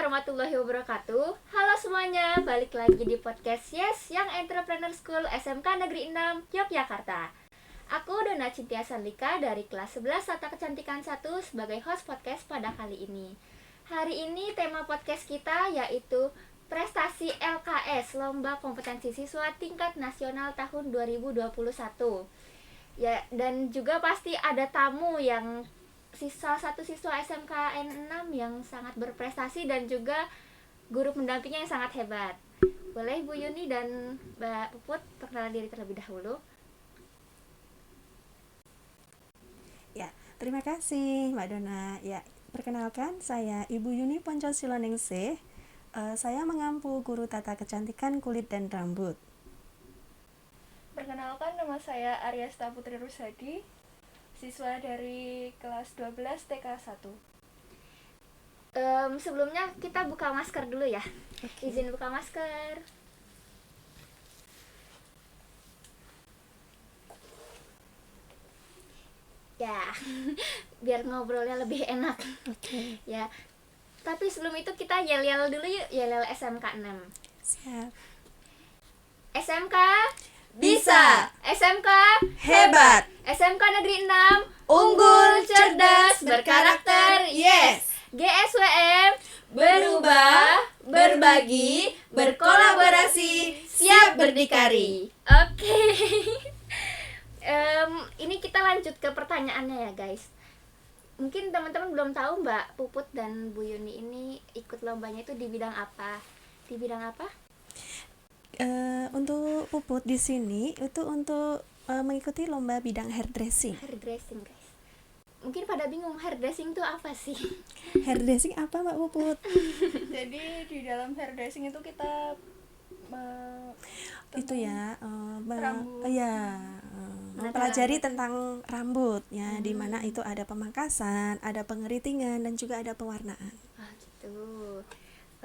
warahmatullahi wabarakatuh. Halo semuanya, balik lagi di podcast Yes Young Entrepreneur School SMK Negeri 6 Yogyakarta. Aku Dona Cintia Sandlika dari kelas 11 Tata Kecantikan 1 sebagai host podcast pada kali ini. Hari ini tema podcast kita yaitu prestasi LKS, Lomba Kompetensi Siswa Tingkat Nasional tahun 2021. Ya, dan juga pasti ada tamu yang salah satu siswa SMKN 6 yang sangat berprestasi dan juga guru pendampingnya yang sangat hebat. Boleh Bu Yuni dan Mbak Puput perkenalan diri terlebih dahulu. Ya, terima kasih Mbak Dona. Ya, perkenalkan saya Ibu Yuni Poncosiloningsih. Saya mengampu guru tata kecantikan kulit dan rambut. Perkenalkan, nama saya Aryasta Putri Rusadi, siswa dari kelas 12 TK 1. Sebelumnya kita buka masker dulu ya. Izin buka masker. Ya, biar ngobrolnya lebih enak. Oke. Ya. Tapi sebelum itu kita yel-yel dulu yuk, yel-yel SMK 6. Siap. SMK Bisa. SMK Hebat. SMK Negeri 6 Unggul, cerdas, berkarakter, yes. GSWM Berubah, berbagi, berkolaborasi, siap berdikari. Oke. Ini kita lanjut ke pertanyaannya ya guys. Mungkin teman-teman belum tahu Mbak Puput dan Bu Yuni ini ikut lombanya itu di bidang apa? Di bidang apa? Untuk Puput di sini itu untuk mengikuti lomba bidang hairdressing. Hairdressing guys. Mungkin pada bingung hairdressing itu apa sih? Hairdressing apa Mbak Puput? Jadi di dalam hairdressing itu kita Itu ya, rambut. mempelajari tentang rambut ya, di mana itu ada pemangkasan, ada pengeritingan dan juga ada pewarnaan. Ah gitu.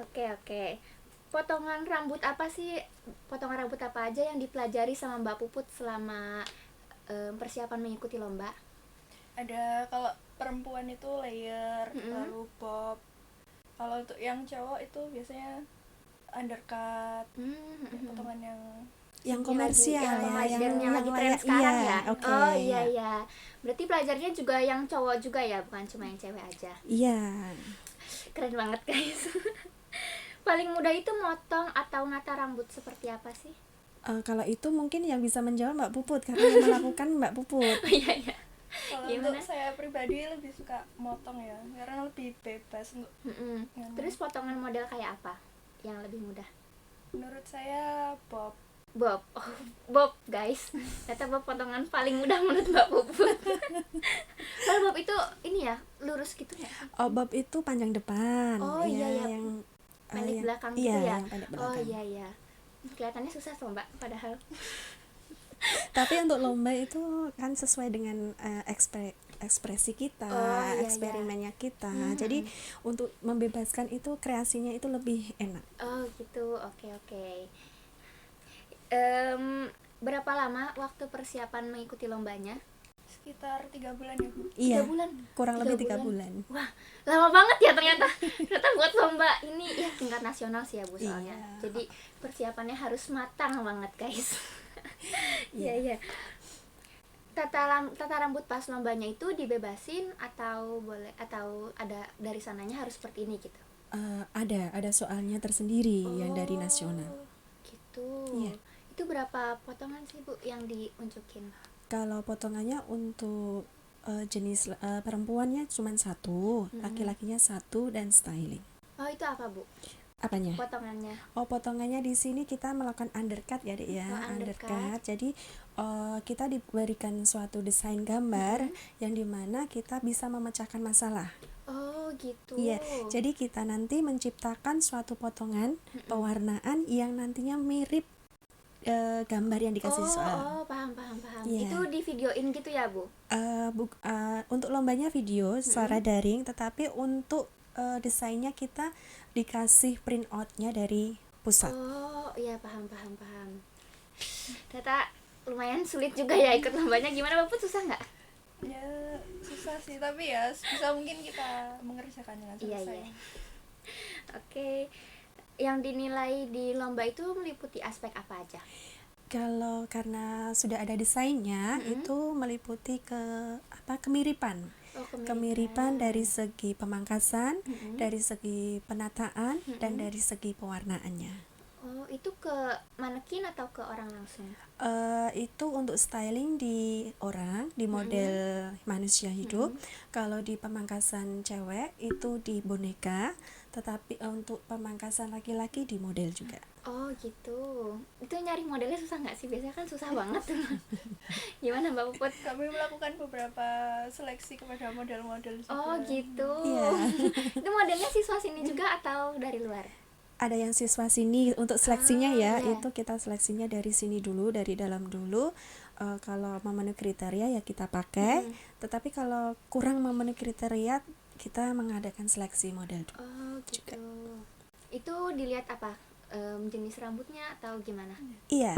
Oke. Potongan rambut apa aja yang dipelajari sama Mbak Puput selama persiapan mengikuti lomba? Ada, kalau perempuan itu layer, lalu bob. Kalau untuk yang cowok itu biasanya undercut, potongan Yang komersial yang lagi tren layak, sekarang iya, ya. oke, Oh iya. Berarti pelajarnya juga yang cowok juga ya, bukan cuma yang cewek aja. Iya. Keren banget guys. Paling mudah itu motong atau nata rambut seperti apa sih? Kalau itu mungkin yang bisa menjawab Mbak Puput karena yang melakukan Mbak Puput. Iya. Kalau Gimana? untuk saya pribadi lebih suka motong ya, karena lebih bebas untuk Terus potongan model kayak apa yang lebih mudah? menurut saya bob. Bob. Oh, bob guys. Ternyata bob potongan paling mudah menurut Mbak Puput. Kalau bob itu ini ya, lurus gitu ya? Oh, bob itu panjang depan. Oh, iya. Yang Pendek yang- belakang iya, gitu ya? yang pendek Oh belakang. iya. Kelihatannya susah tuh Mbak, padahal. Tapi untuk lomba itu kan sesuai dengan ekspresi kita, Oh, iya. eksperimennya kita. Jadi untuk membebaskan itu kreasinya itu lebih enak. Oh gitu, oke. Berapa lama waktu persiapan mengikuti lombanya? Sekitar 3 bulan ya, Bu. Iya. 3 bulan? Kurang 3 lebih 3 bulan. Wah, lama banget ya ternyata. Ternyata buat lomba ini ya tingkat nasional sih ya Bu soalnya. Iya. Jadi persiapannya harus matang banget guys. Iya. Tata rambut pas lombanya itu dibebasin atau ada dari sananya harus seperti ini gitu? Ada soalnya tersendiri yang dari nasional. Gitu. Iya. Itu berapa potongan sih Bu yang diunjukin? Kalau potongannya untuk jenis perempuannya cuma 1, laki-lakinya 1 dan styling. Oh itu apa Bu Apanya? potongannya? Oh, potongannya di sini kita melakukan undercut ya, Dek ya. Oh, undercut. Jadi kita diberikan suatu desain gambar yang dimana kita bisa memecahkan masalah. Oh gitu. Iya. Jadi kita nanti menciptakan suatu potongan pewarnaan yang nantinya mirip gambar yang dikasih soal. Oh, paham. Iya. Itu di videoin gitu ya, Bu? Untuk lombanya video secara daring, tetapi untuk desainnya kita dikasih print outnya dari pusat. Oh, iya paham. Ternyata lumayan sulit juga ya ikut lombanya. Gimana Bapak, susah nggak? Ya susah sih, tapi ya bisa mungkin kita mengerjakan dengan selesai. Iya. Oke. Oke. Yang dinilai di lomba itu meliputi aspek apa aja? Kalau karena sudah ada desainnya, itu meliputi kemiripan. Oh, Kemiripan dari segi pemangkasan, dari segi penataan, dan dari segi pewarnaannya. Oh, itu ke manekin atau ke orang langsung? Itu untuk styling di orang, di model manusia hidup. Kalau di pemangkasan cewek itu di boneka, tetapi untuk pemangkasan laki-laki di model juga. Oh gitu. Itu nyari modelnya susah nggak sih? Biasanya kan susah banget tuh. Gimana Mbak Puput? Kami melakukan beberapa seleksi kepada model-model juga. Oh gitu. Iya. Itu modelnya siswa sini juga atau dari luar? Ada yang siswa sini untuk seleksinya ya, iya. itu kita seleksinya dari sini dulu, dari dalam dulu. Kalau memenuhi kriteria ya kita pakai, tetapi kalau kurang memenuhi kriteria kita mengadakan seleksi model dulu. Oh gitu. Itu dilihat apa? Jenis rambutnya atau gimana? Iya,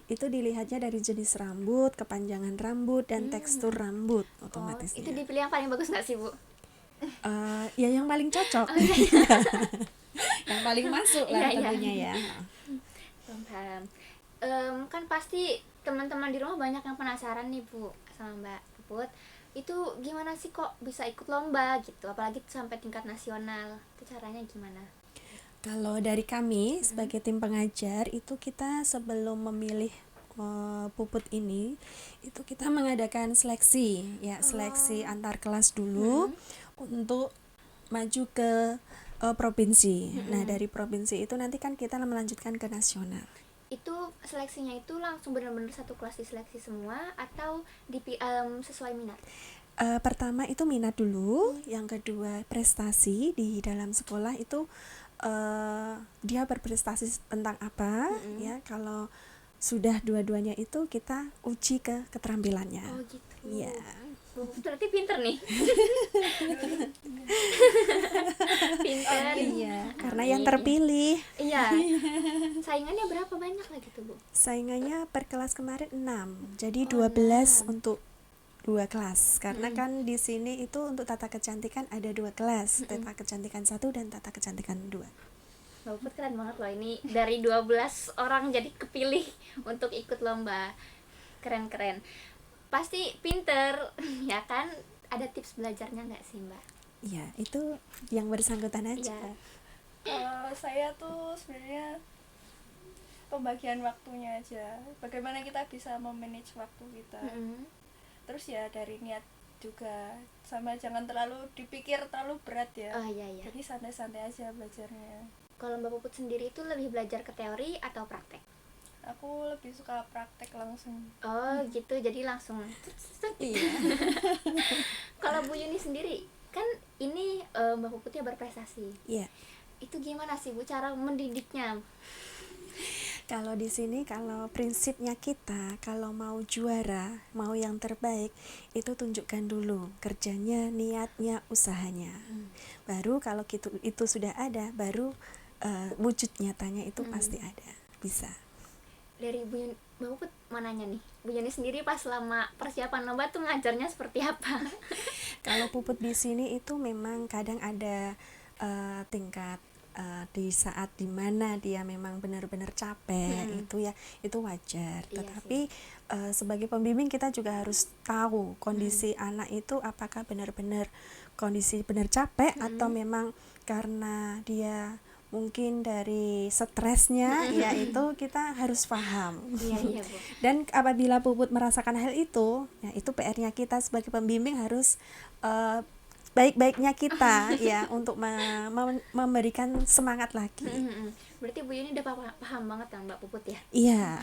itu dilihatnya dari jenis rambut, kepanjangan rambut, dan tekstur rambut otomatis. Itu dipilih yang paling bagus nggak sih Bu? Ya yang paling cocok, yang paling masuk lah Iya, iya. tentunya ya. Paham. Kan pasti teman-teman di rumah banyak yang penasaran nih Bu sama Mbak Puput. Itu gimana sih kok bisa ikut lomba gitu, apalagi sampai tingkat nasional? Itu caranya gimana? Kalau dari kami sebagai tim pengajar itu kita sebelum memilih puput ini itu kita mengadakan seleksi ya, seleksi antar kelas dulu untuk maju ke provinsi. Nah, dari provinsi itu nanti kan kita melanjutkan ke nasional. Itu seleksinya itu langsung benar-benar satu kelas diseleksi semua atau sesuai minat? Pertama itu minat dulu, yang kedua prestasi di dalam sekolah itu dia berprestasi tentang apa ya. Kalau sudah dua-duanya itu kita uji ke keterampilannya. Oh gitu. Iya. Berarti pinter nih. Pinter. Iya, karena yang terpilih. Iya. Saingannya berapa banyak lah gitu Bu? Saingannya per kelas kemarin 6. Jadi 12 untuk 2 kelas. Karena kan di sini itu untuk tata kecantikan ada 2 kelas, tata kecantikan 1 dan tata kecantikan 2. Mbak Puput keren banget loh, ini dari 12 orang jadi kepilih untuk ikut lomba. Keren-keren. Pasti pinter, ya kan? Ada tips belajarnya nggak sih Mbak? Iya, itu yang bersangkutan aja. Iya. Kalau saya tuh sebenarnya pembagian waktunya aja. Bagaimana kita bisa memanage waktu kita. Terus ya dari niat juga, sama jangan terlalu dipikir terlalu berat ya. Oh iya. Jadi santai-santai aja belajarnya. Kalau Mbak Puput sendiri itu lebih belajar ke teori atau praktek? Aku lebih suka praktek langsung. Oh gitu, jadi langsung. Iya. Kalau Bu Yuni sendiri, kan ini Mbak Puputnya berprestasi. Iya. Itu gimana sih Bu cara mendidiknya? Kalau di sini kalau prinsipnya kita kalau mau juara, mau yang terbaik, itu tunjukkan dulu kerjanya, niatnya, usahanya. Baru kalau itu sudah ada, baru wujud nyatanya itu pasti ada, bisa. Dari Bu Yuni, Mbak Puput mau nanya nih, Bu Yuni sendiri pas selama persiapan lomba tuh ngajarnya seperti apa? Kalau puput di sini itu memang kadang ada tingkat di saat dimana dia memang benar-benar capek, itu wajar. Iya Tetapi sebagai pembimbing kita juga harus tahu kondisi anak itu apakah benar-benar kondisi benar capek atau memang karena dia mungkin dari stresnya, ya itu kita harus paham. Iya Bu. Dan apabila puput merasakan hal itu, ya itu PR-nya kita sebagai pembimbing harus baik-baiknya kita ya untuk memberikan semangat lagi. Berarti Bu Yuni udah paham banget kan Mbak Puput ya? Iya.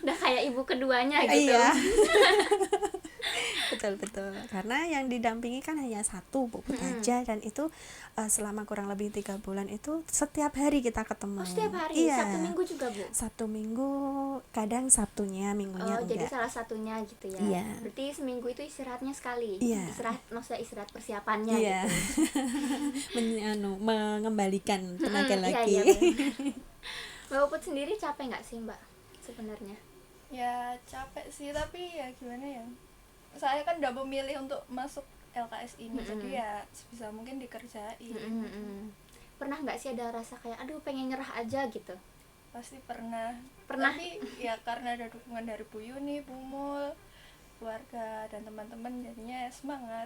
Udah kayak ibu keduanya gitu. Iya. Betul. Karena yang didampingi kan hanya satu puput aja, dan itu selama kurang lebih 3 bulan itu setiap hari kita ketemu. Oh setiap hari? Iya. Sabtu Minggu juga Bu? Sabtu Minggu, kadang Sabtunya, minggunya Oh jadi enggak. salah satunya gitu ya? Iya. Berarti seminggu itu istirahatnya sekali? Iya. Maksudnya istirahat persiapannya Iya. gitu? Mengembalikan tenaga lagi. Iya, Mbak Puput sendiri capek nggak sih Mbak sebenarnya? Ya capek sih, tapi ya gimana ya, saya kan udah memilih untuk masuk LKS ini, jadi ya sebisa mungkin dikerjain. pernah nggak sih ada rasa kayak aduh pengen nyerah aja gitu? Pasti pernah. Pernah. Tapi ya karena ada dukungan dari Bu Yuni, Bu Mul, keluarga dan teman-teman, jadinya semangat.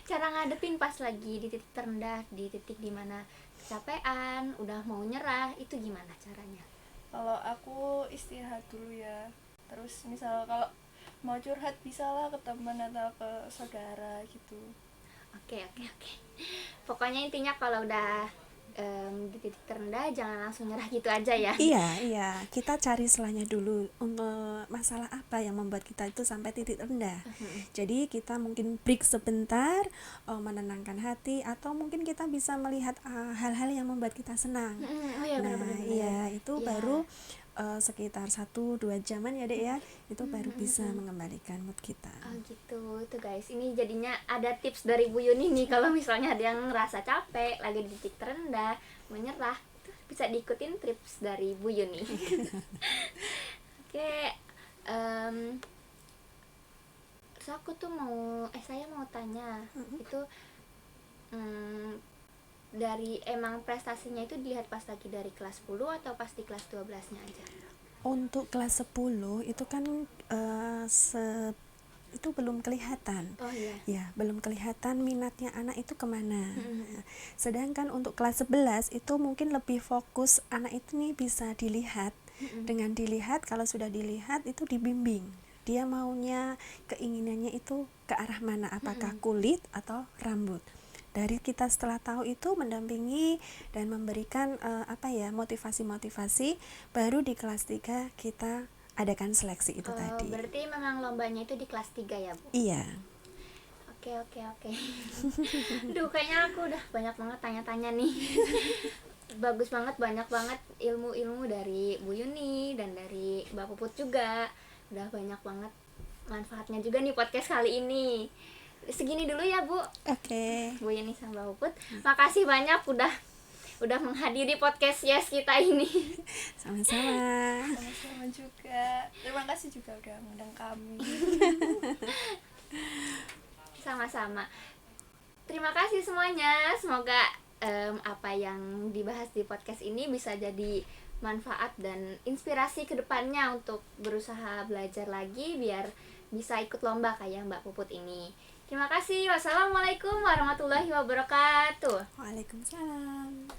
Cara ngadepin pas lagi di titik terendah, di titik dimana kecapean, udah mau nyerah, itu gimana caranya? Kalau aku istirahat dulu ya, terus misal kalau mau curhat bisa lah ke teman atau ke saudara gitu. Oke. Pokoknya intinya kalau udah di titik terendah jangan langsung nyerah gitu aja ya. Iya, kita cari selanya dulu untuk masalah apa yang membuat kita itu sampai titik rendah. Jadi kita mungkin break sebentar, menenangkan hati, atau mungkin kita bisa melihat hal-hal yang membuat kita senang. Oh iya, Nah, benar-benar. iya itu Iya. baru sekitar 1-2 jaman ya Dek ya, itu baru bisa mengembalikan mood kita. Oh gitu, tuh guys, ini jadinya ada tips dari Bu Yuni nih kalau misalnya ada yang ngerasa capek, lagi di titik terendah, menyerah, itu bisa diikutin tips dari Bu Yuni. Oke, terus aku tuh saya mau tanya, itu dari emang prestasinya itu dilihat pas lagi dari kelas 10 atau pas di kelas 12-nya aja? Untuk kelas 10 itu kan itu belum kelihatan. Oh iya. Ya, belum kelihatan minatnya anak itu kemana. Sedangkan untuk kelas 11 itu mungkin lebih fokus, anak itu nih bisa dilihat. Dengan dilihat, kalau sudah dilihat itu dibimbing. Dia maunya, keinginannya itu ke arah mana, apakah kulit atau rambut. Dari kita setelah tahu itu mendampingi dan memberikan motivasi-motivasi, baru di kelas 3 kita adakan seleksi itu tadi. Berarti memang lombanya itu di kelas 3 ya, Bu? Iya. Oke. Duh, kayaknya aku udah banyak banget tanya-tanya nih. Bagus banget, banyak banget ilmu-ilmu dari Bu Yuni dan dari Mbak Puput juga. Udah banyak banget manfaatnya juga nih podcast kali ini. Segini dulu ya, Bu. Oke. Bu Yuni sama Mbak Puput. Makasih banyak udah menghadiri podcast Yes kita ini. Sama-sama. Sama-sama juga. Terima kasih juga udah mengundang kami. Sama-sama. Terima kasih semuanya. Semoga apa yang dibahas di podcast ini bisa jadi manfaat dan inspirasi ke depannya untuk berusaha belajar lagi biar bisa ikut lomba kayak Mbak Puput ini. Terima kasih. Wassalamualaikum warahmatullahi wabarakatuh. Waalaikumsalam.